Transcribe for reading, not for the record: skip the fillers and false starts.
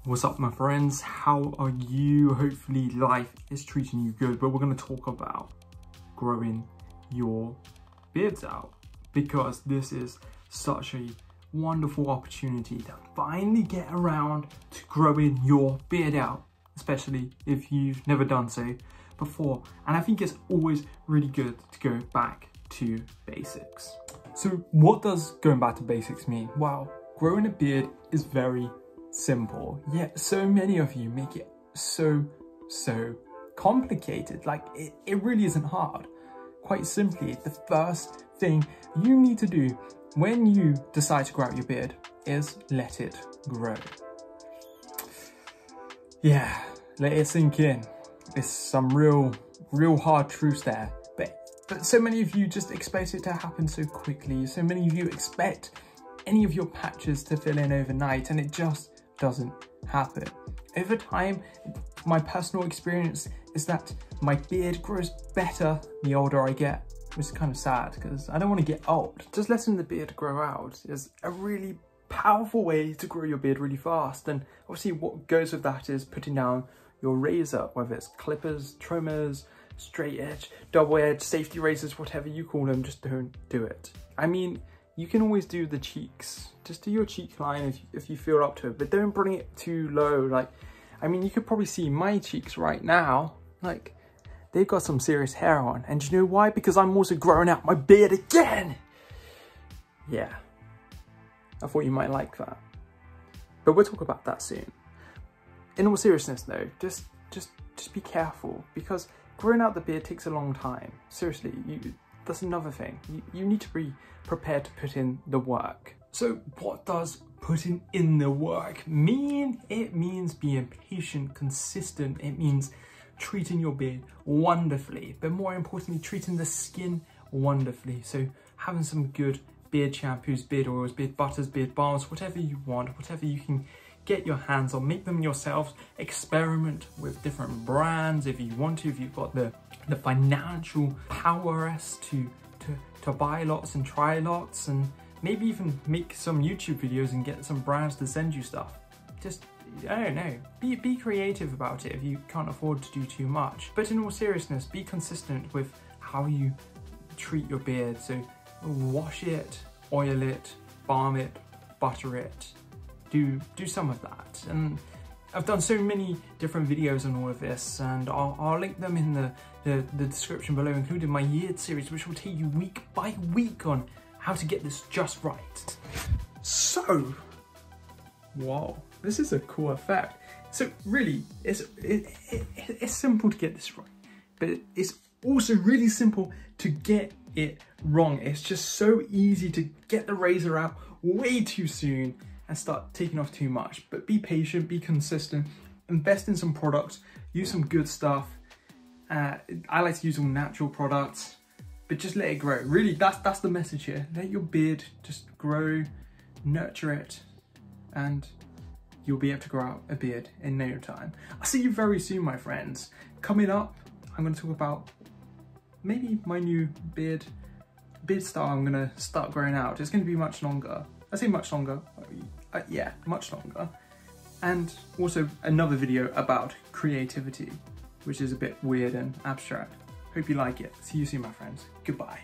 What's up, my friends? How are you? Hopefully life is treating you good, but we're going to talk about growing your beards out, because this is such a wonderful opportunity to finally get around to growing your beard out, especially if you've never done so before. And I think it's always really good to go back to basics. So what does going back to basics mean? Well, growing a beard is very simple, yet so many of you make it so complicated. Like it really isn't hard. Quite simply, the first thing you need to do when you decide to grow out your beard is let it grow. Yeah, let it sink in. It's some real hard truths there, but so many of you just expect it to happen so quickly. So many of you expect any of your patches to fill in overnight, and it just doesn't happen. Over time, my personal experience is that my beard grows better the older I get, which is kind of sad because I don't want to get old. Just letting the beard grow out is a really powerful way to grow your beard really fast. And obviously what goes with that is putting down your razor, whether it's clippers, trimmers, straight edge, double edge, safety razors, whatever you call them, just don't do it. I mean, you can always do the cheeks. Just do your cheek line if you feel up to it, but don't bring it too low. Like, I mean, you could probably see my cheeks right now. Like, they've got some serious hair on. And do you know why? Because I'm also growing out my beard again. Yeah, I thought you might like that. But we'll talk about that soon. In all seriousness though, just be careful, because growing out the beard takes a long time. Seriously, that's another thing. You need to be prepared to put in the work. So what does putting in the work mean? It means being patient, consistent. It means treating your beard wonderfully, but more importantly, treating the skin wonderfully. So having some good beard shampoos, beard oils, beard butters, beard balms, whatever you want, whatever you can get your hands on, make them yourselves. Experiment with different brands if you want to, if you've got the financial prowess to buy lots and try lots, and maybe even make some YouTube videos and get some brands to send you stuff. Just, I don't know, be creative about it if you can't afford to do too much. But in all seriousness, be consistent with how you treat your beard. So wash it, oil it, balm it, butter it. Do some of that. And I've done so many different videos on all of this, and I'll link them in the description below, including my yeared series, which will take you week by week on how to get this just right. So, wow, this is a cool effect. So really, it's simple to get this right, but it's also really simple to get it wrong. It's just so easy to get the razor out way too soon and start taking off too much. But be patient, be consistent, invest in some products, use some good stuff. I like to use all natural products, but just let it grow. Really, that's the message here. Let your beard just grow, nurture it, and you'll be able to grow out a beard in no time. I'll see you very soon, my friends. Coming up, I'm going to talk about maybe my new beard style I'm going to start growing out. It's going to be much longer. I say much longer. Yeah, much longer. And also another video about creativity, which is a bit weird and abstract. Hope you like it. See you soon, my friends. Goodbye.